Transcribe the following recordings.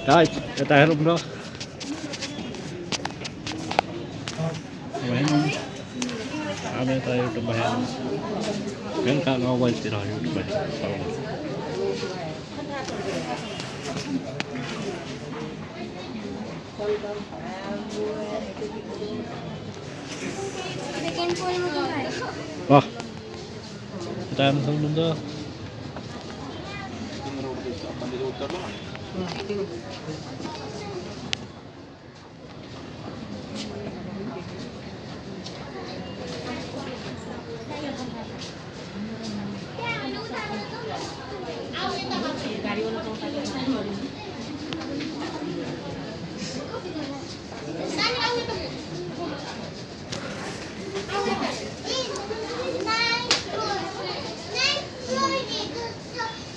Guys, yata herum bro. Ada tayo YouTube bahan. Kan kak ngawal sirah YouTube bahan. Wah, kita yang sebelum tu.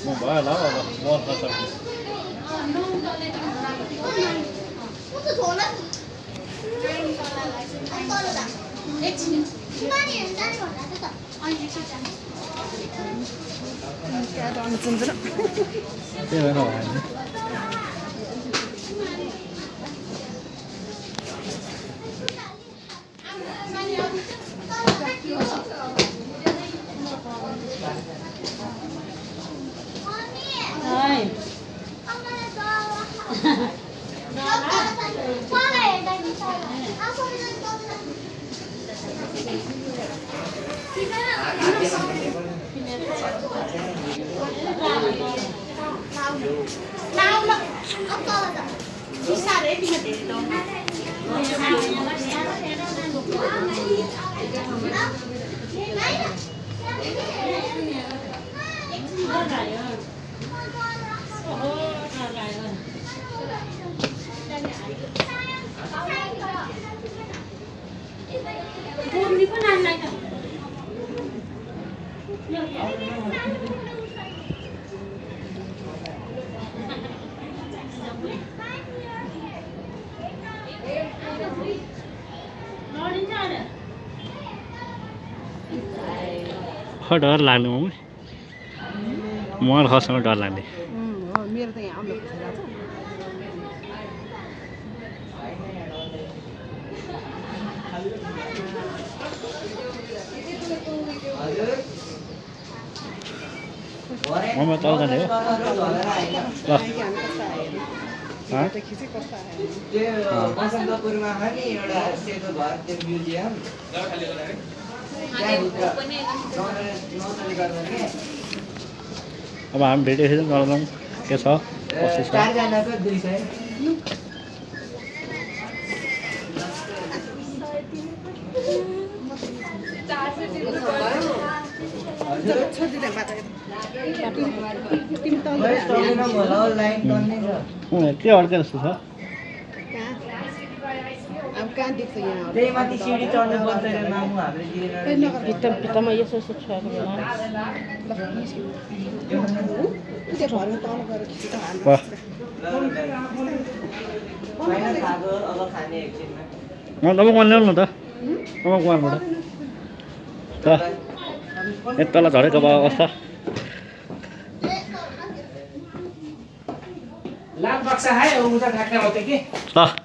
Mau bawa lah, mau pasang. Ini mana orang? डर लाग्ने मगर खस्न डर लाग्ने मेरो त यहाँ आउनु ममा चल जाने हो अब हामी भेटिएपछि गरौँ के छ कसो छ के अड्के जस्तो छ भित्तामा यसो यसो छोएको बेला तपाईँ कहाँ ल्याउनु त तपाईँ कहाँबाट त यतालाई झरेको भयो अवस्था लाल बक्सा है उता ढाक्ने आउँथ्यो कि ल